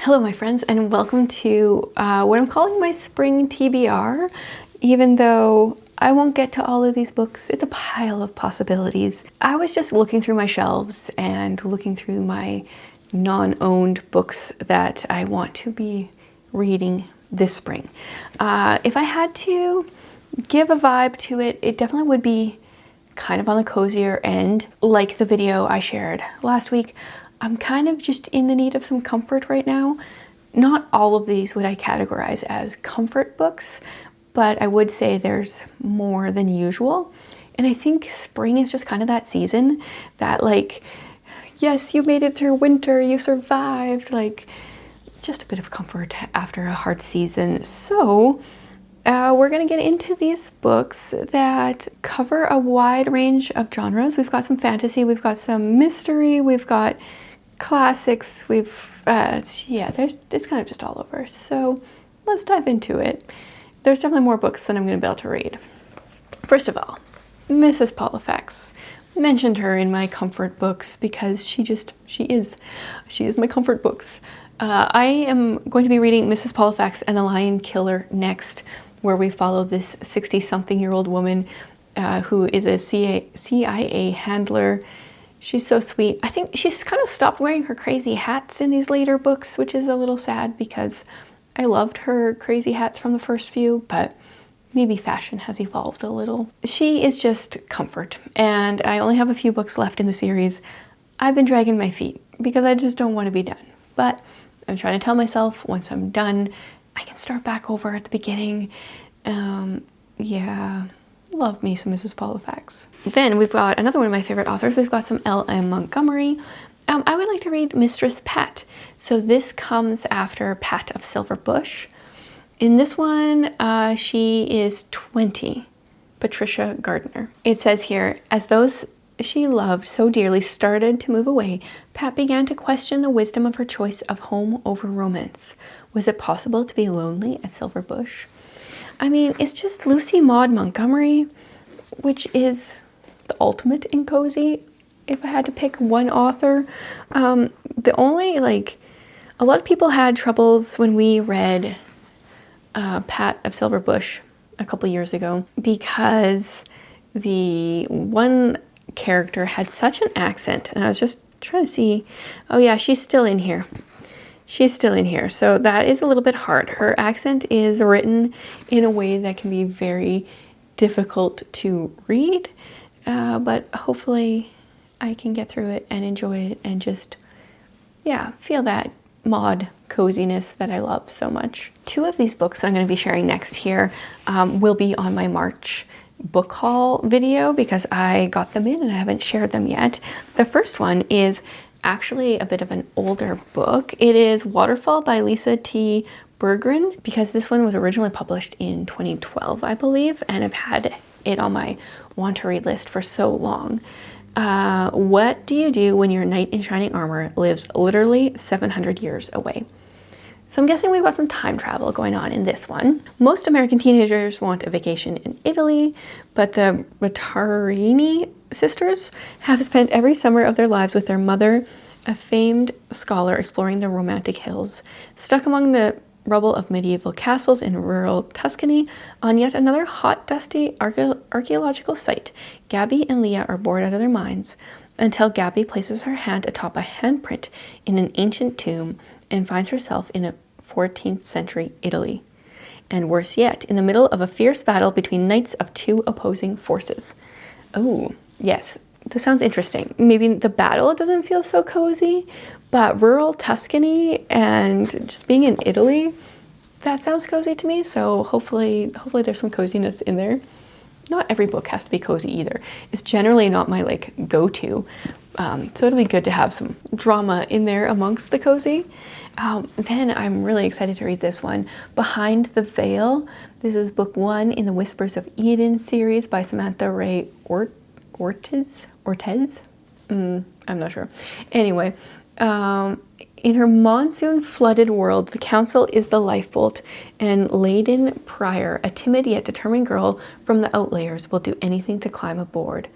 Hello my friends, and welcome to what I'm calling my spring TBR. Even though I won't get to all of these books, it's a pile of possibilities. I was just looking through my shelves and looking through my non-owned books that I want to be reading this spring. If I had to give a vibe to it, it definitely would be kind of on the cozier end. Like the video I shared last week, I'm kind of just in the need of some comfort right now. Not all of these would I categorize as comfort books, but I would say there's more than usual. And I think spring is just kind of that season that, like, yes, you made it through winter, you survived, like just a bit of comfort after a hard season. So we're gonna get into these books that cover a wide range of genres. We've got some fantasy, we've got some mystery, we've got classics, it's kind of just all over. So let's dive into it. There's definitely more books than I'm going to be able to read. First of all, Mrs. Pollifax. Mentioned her in my comfort books because she is my comfort books. I am going to be reading Mrs. Pollifax and the Lion Killer next, where we follow this 60-something-year-old woman who is a CIA handler. She's so sweet. I think she's kind of stopped wearing her crazy hats in these later books, which is a little sad because I loved her crazy hats from the first few, but maybe fashion has evolved a little. She is just comfort, and I only have a few books left in the series. I've been dragging my feet because I just don't want to be done, but I'm trying to tell myself once I'm done, I can start back over at the beginning. Yeah. Love me some Mrs. Pollifax. Then we've got another one of my favorite authors. We've got some L.M. Montgomery. I would like to read Mistress Pat. So this comes after Pat of Silver Bush. In this one, she is 20, Patricia Gardner. It says here, as those she loved so dearly started to move away, Pat began to question the wisdom of her choice of home over romance. Was it possible to be lonely at Silver Bush? I mean, it's just Lucy Maud Montgomery, which is the ultimate in cozy. If I had to pick one author, a lot of people had troubles when we read Pat of Silver Bush a couple years ago because the one character had such an accent, and I was just trying to see, oh yeah, she's still in here. She's still in here, so that is a little bit hard. Her accent is written in a way that can be very difficult to read, but hopefully I can get through it and enjoy it and just, yeah, feel that Maud coziness that I love so much. Two of these books I'm going to be sharing next here will be on my March book haul video because I got them in and I haven't shared them yet. The first one is actually a bit of an older book. It is Waterfall by Lisa T. Berggren, because this one was originally published in 2012, I believe, and I've had it on my want to read list for so long. What do you do when your knight in shining armor lives literally 700 years away? So I'm guessing we've got some time travel going on in this one. Most American teenagers want a vacation in Italy, but the Ritarini sisters have spent every summer of their lives with their mother, a famed scholar exploring the romantic hills. Stuck among the rubble of medieval castles in rural Tuscany on yet another hot, dusty archaeological site, Gabby and Leah are bored out of their minds until Gabby places her hand atop a handprint in an ancient tomb and finds herself in a 14th century Italy. And worse yet, in the middle of a fierce battle between knights of two opposing forces. Oh, yes, this sounds interesting. Maybe the battle doesn't feel so cozy, but rural Tuscany and just being in Italy, that sounds cozy to me. So hopefully there's some coziness in there. Not every book has to be cozy either. It's generally not my go-to. So it'll be good to have some drama in there amongst the cozy. Then I'm really excited to read this one, Behind the Veil. This is book 1 in the Whispers of Eden series by Samantha Ray Ortiz? I'm not sure. Anyway, in her monsoon-flooded world, the council is the lifeboat, and Layden Pryor, a timid yet determined girl from the Outlayers, will do anything to climb aboard.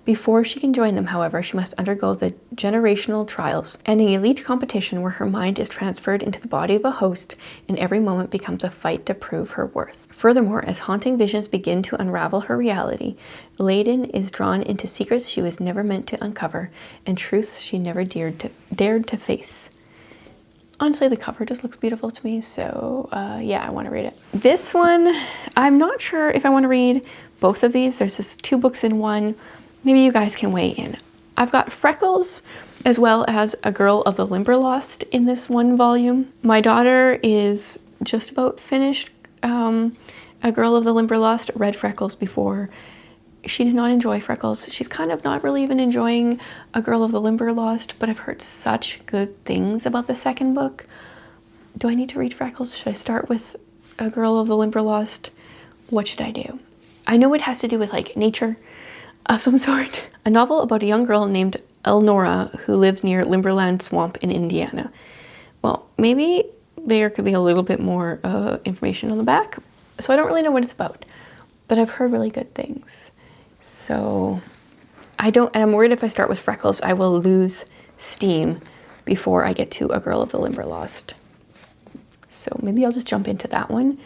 Before she can join them, however, she must undergo the generational trials and an elite competition where her mind is transferred into the body of a host and every moment becomes a fight to prove her worth. Furthermore, as haunting visions begin to unravel her reality, Layden is drawn into secrets she was never meant to uncover and truths she never dared to face. Honestly, the cover just looks beautiful to me, so yeah, I want to read it. This one, I'm not sure if I want to read both of these. There's just 2 books in one. Maybe you guys can weigh in. I've got Freckles as well as A Girl of the Limberlost in this one volume. My daughter is just about finished A Girl of the Limberlost, read Freckles before. She did not enjoy Freckles. She's kind of not really even enjoying A Girl of the Limberlost, but I've heard such good things about the second book. Do I need to read Freckles? Should I start with A Girl of the Limberlost? What should I do? I know it has to do with like nature of some sort. A novel about a young girl named Elnora who lives near Limberland Swamp in Indiana. Well, maybe there could be a little bit more information on the back. So I don't really know what it's about, but I've heard really good things. So and I'm worried if I start with Freckles, I will lose steam before I get to A Girl of the Limberlost. So maybe I'll just jump into that one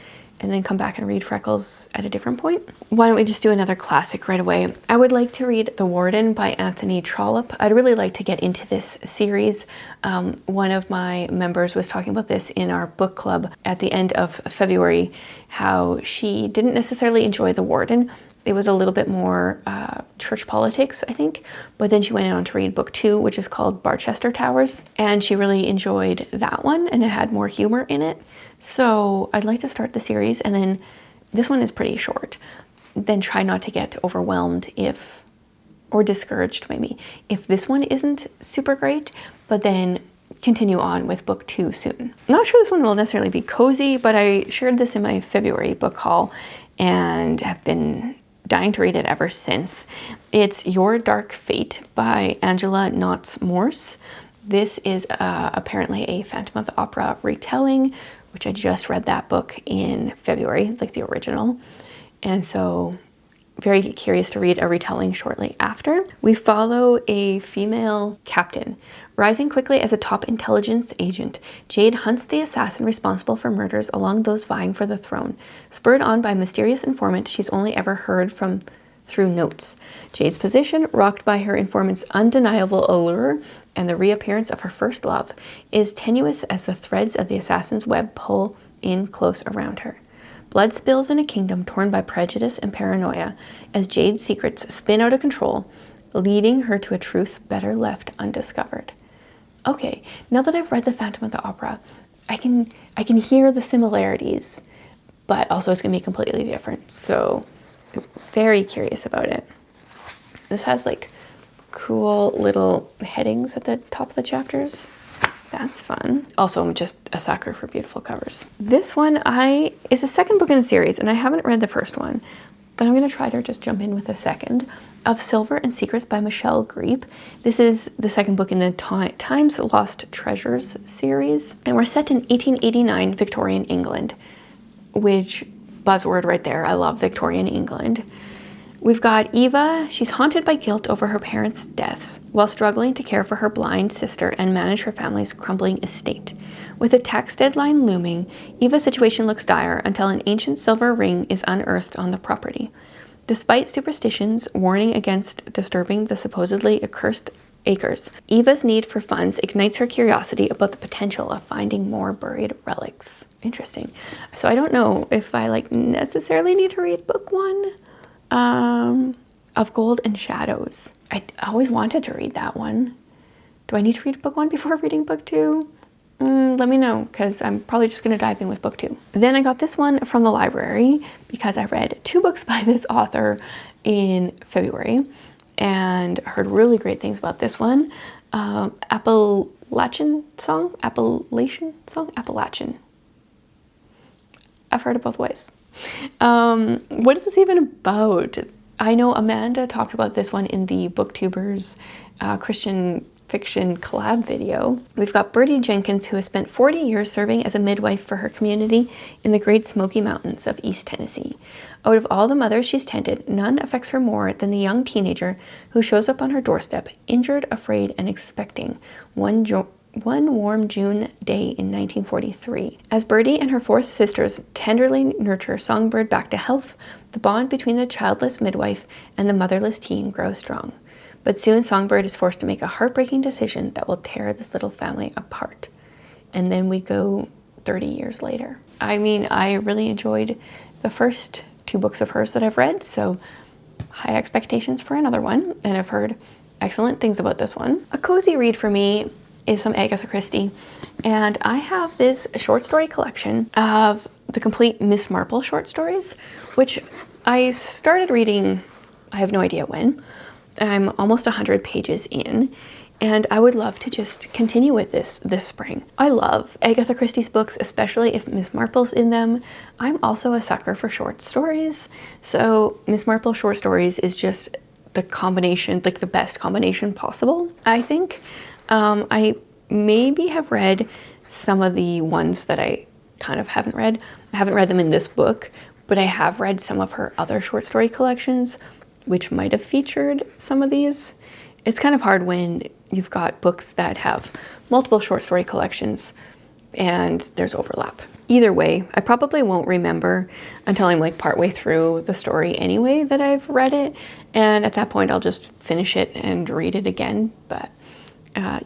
and then come back and read Freckles at a different point. Why don't we just do another classic right away? I would like to read The Warden by Anthony Trollope. I'd really like to get into this series. One of my members was talking about this in our book club at the end of February, how she didn't necessarily enjoy The Warden. It was a little bit more church politics, I think. But then she went on to read book 2, which is called Barchester Towers. And she really enjoyed that one, and it had more humor in it. So I'd like to start the series, and then this one is pretty short. Then try not to get overwhelmed or discouraged maybe, if this one isn't super great, but then continue on with book 2 soon. I'm not sure this one will necessarily be cozy, but I shared this in my February book haul and have been dying to read it ever since. It's Your Dark Fate by Angela Knotts Morse. This is apparently a Phantom of the Opera retelling, which I just read that book in February, like the original. And so very curious to read a retelling shortly after. We follow a female captain. Rising quickly as a top intelligence agent, Jade hunts the assassin responsible for murders along those vying for the throne. Spurred on by a mysterious informant she's only ever heard from through notes. Jade's position, rocked by her informant's undeniable allure and the reappearance of her first love, is tenuous as the threads of the assassin's web pull in close around her. Blood spills in a kingdom torn by prejudice and paranoia as Jade's secrets spin out of control, leading her to a truth better left undiscovered. Okay, now that I've read The Phantom of the Opera, I can hear the similarities, but also it's gonna be completely different. So very curious about it. This has like cool little headings at the top of the chapters. That's fun. Also, I'm just a sucker for beautiful covers. This one is a second book in the series, and I haven't read the first one, but I'm going to try to just jump in with the second, of Silver and Secrets by Michelle Greep. This is the second book in the Time's Lost Treasures series, and we're set in 1889 Victorian England, which buzzword right there. I love Victorian England. We've got Eva. She's haunted by guilt over her parents' deaths while struggling to care for her blind sister and manage her family's crumbling estate. With a tax deadline looming, Eva's situation looks dire until an ancient silver ring is unearthed on the property. Despite superstitions warning against disturbing the supposedly accursed acres, Eva's need for funds ignites her curiosity about the potential of finding more buried relics. Interesting. So I don't know if I necessarily need to read book 1. Of Gold and Shadows. I always wanted to read that one. Do I need to read book 1 before reading book 2? Let me know, because I'm probably just going to dive in with book 2. Then I got this one from the library because I read 2 books by this author in February and heard really great things about this one. Appalachian song. I've heard it both ways. What is this even about? I know Amanda talked about this one in the Booktubers Christian fiction collab video. We've got Birdie Jenkins, who has spent 40 years serving as a midwife for her community in the Great Smoky Mountains of East Tennessee. Out of all the mothers she's tended, none affects her more than the young teenager who shows up on her doorstep, injured, afraid, and expecting, one warm June day in 1943. As Birdie and her 4 sisters tenderly nurture Songbird back to health, the bond between the childless midwife and the motherless teen grows strong. But soon Songbird is forced to make a heartbreaking decision that will tear this little family apart. And then we go 30 years later. I mean, I really enjoyed the first 2 books of hers that I've read, so high expectations for another one, and I've heard excellent things about this one. A cozy read for me is some Agatha Christie, and I have this short story collection of the complete Miss Marple short stories, which I started reading, I have no idea when. I'm almost 100 pages in, and I would love to just continue with this spring. I love Agatha Christie's books, especially if Miss Marple's in them. I'm also a sucker for short stories, so Miss Marple short stories is just the combination, like the best combination possible, I think. I maybe have read some of the ones that I kind of haven't read. I haven't read them in this book, but I have read some of her other short story collections, which might have featured some of these. It's kind of hard when you've got books that have multiple short story collections and there's overlap. Either way, I probably won't remember until I'm like partway through the story anyway that I've read it, and at that point I'll just finish it and read it again. But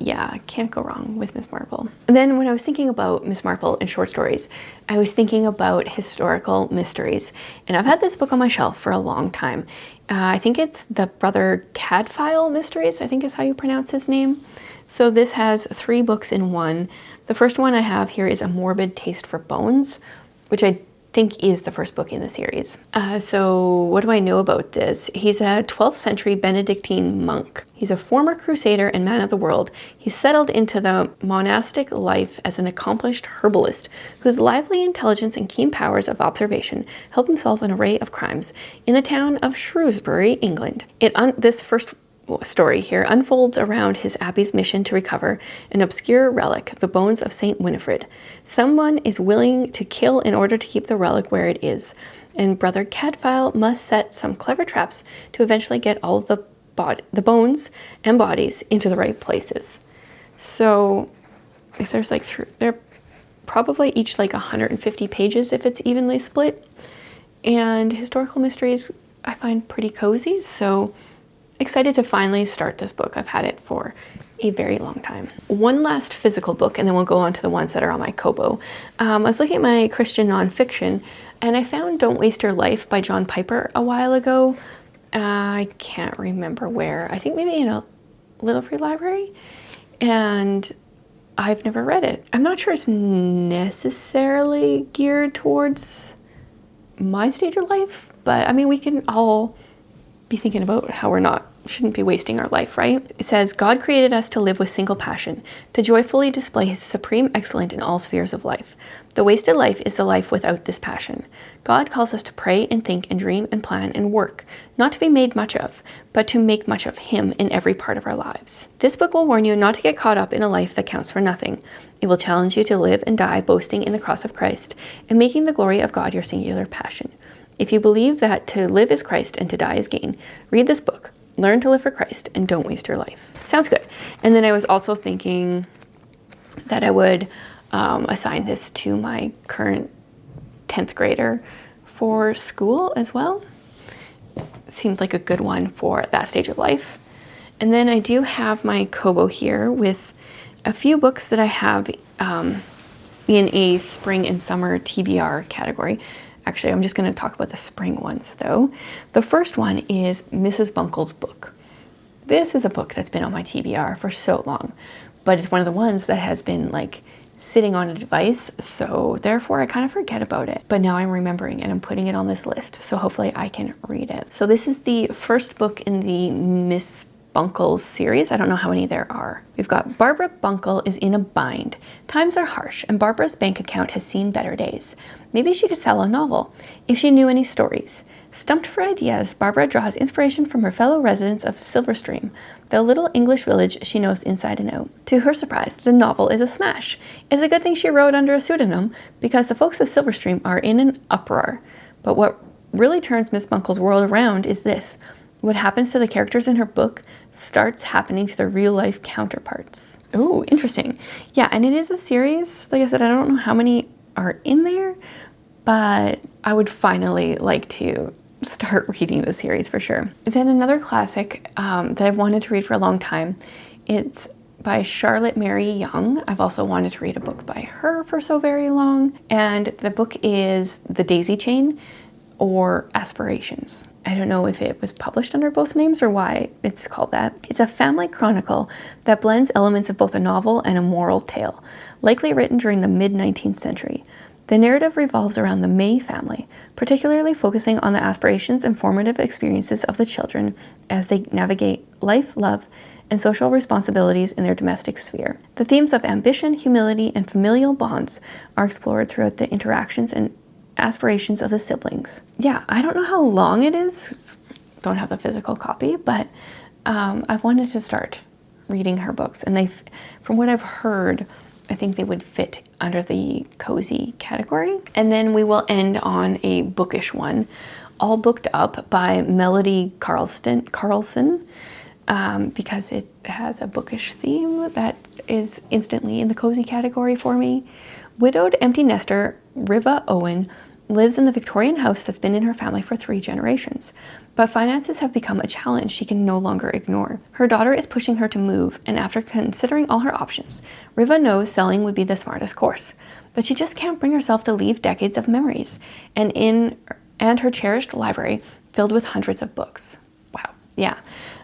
yeah, can't go wrong with Miss Marple. And then when I was thinking about Miss Marple and short stories, I was thinking about historical mysteries. And I've had this book on my shelf for a long time. I think it's the Brother Cadfael Mysteries, I think is how you pronounce his name. So this has 3 books in one. The first one I have here is A Morbid Taste for Bones, which I think is the first book in the series. So what do I know about this? He's a 12th century Benedictine monk. He's a former crusader and man of the world. He settled into the monastic life as an accomplished herbalist whose lively intelligence and keen powers of observation help him solve an array of crimes in the town of Shrewsbury, England. This first story here unfolds around his abbey's mission to recover an obscure relic, the bones of Saint Winifred. Someone is willing to kill in order to keep the relic where it is, and Brother Cadfael must set some clever traps to eventually get all of the bones and bodies into the right places. So if there's like they're probably each like 150 pages if it's evenly split, and historical mysteries I find pretty cozy, so excited to finally start this book. I've had it for a very long time. One last physical book, and then we'll go on to the ones that are on my Kobo. I was looking at my Christian nonfiction, and I found Don't Waste Your Life by John Piper a while ago. I can't remember where. I think maybe in a Little Free Library, and I've never read it. I'm not sure it's necessarily geared towards my stage of life, but I mean, we can all be thinking about how shouldn't be wasting our life, right? It says, God created us to live with single passion, to joyfully display his supreme excellence in all spheres of life. The wasted life is the life without this passion. God calls us to pray and think and dream and plan and work, not to be made much of, but to make much of him in every part of our lives. This book will warn you not to get caught up in a life that counts for nothing. It will challenge you to live and die boasting in the cross of Christ and making the glory of God your singular passion. If you believe that to live is Christ and to die is gain, read this book. Learn to live for Christ and don't waste your life. Sounds good. And then I was also thinking that I would assign this to my current 10th grader for school as well. Seems like a good one for that stage of life. And then I do have my Kobo here with a few books that I have in a spring and summer TBR category. Actually, I'm just going to talk about the spring ones, though. The first one is Mrs. Bunkle's book. This is a book that's been on my TBR for so long, but it's one of the ones that has been like sitting on a device, so therefore I kind of forget about it. But now I'm remembering and I'm putting it on this list, so hopefully I can read it. So this is the first book in the Miss Bunkle's series. I don't know how many there are. We've got Barbara Bunkle is in a bind. Times are harsh and Barbara's bank account has seen better days. Maybe she could sell a novel if she knew any stories. Stumped for ideas, Barbara draws inspiration from her fellow residents of Silverstream, the little English village she knows inside and out. To her surprise, the novel is a smash. It's a good thing she wrote under a pseudonym because the folks of Silverstream are in an uproar. But what really turns Miss Bunkle's world around is this. What happens to the characters in her book starts happening to their real-life counterparts. Oh, interesting. Yeah, and it is a series. Like I said, I don't know how many are in there, but I would finally like to start reading the series for sure. Then another classic that I've wanted to read for a long time. It's by Charlotte Mary Young. I've also wanted to read a book by her for so very long. And the book is The Daisy Chain or Aspirations. I don't know if it was published under both names or why it's called that. It's a family chronicle that blends elements of both a novel and a moral tale, likely written during the mid-19th century. The narrative revolves around the May family, particularly focusing on the aspirations and formative experiences of the children as they navigate life, love, and social responsibilities in their domestic sphere. The themes of ambition, humility, and familial bonds are explored throughout the interactions and aspirations of the siblings. Yeah, I don't know how long it is. Don't have a physical copy, but I've wanted to start reading her books. And from what I've heard, I think they would fit under the cozy category. And then we will end on a bookish one, All Booked Up by Melody Carlson, because it has a bookish theme that is instantly in the cozy category for me. Widowed empty nester Riva Owen lives in the Victorian house that's been in her family for 3 generations, but finances have become a challenge she can no longer ignore. Her daughter is pushing her to move, and after considering all her options, Riva knows selling would be the smartest course, but she just can't bring herself to leave decades of memories and her cherished library filled with hundreds of books. Wow, yeah.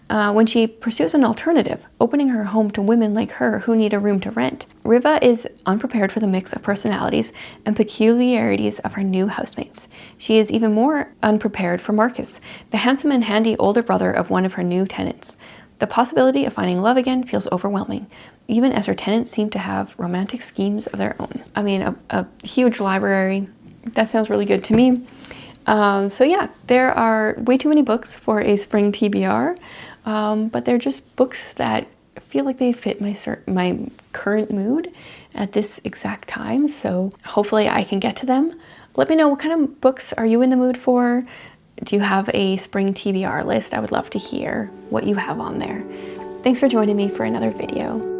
When she pursues an alternative, opening her home to women like her who need a room to rent, Riva is unprepared for the mix of personalities and peculiarities of her new housemates. She is even more unprepared for Marcus, the handsome and handy older brother of one of her new tenants. The possibility of finding love again feels overwhelming, even as her tenants seem to have romantic schemes of their own. I mean, a huge library. That sounds really good to me. So yeah, there are way too many books for a spring TBR. But they're just books that feel like they fit my current mood at this exact time. So hopefully I can get to them. Let me know, what kind of books are you in the mood for? Do you have a spring TBR list? I would love to hear what you have on there. Thanks for joining me for another video.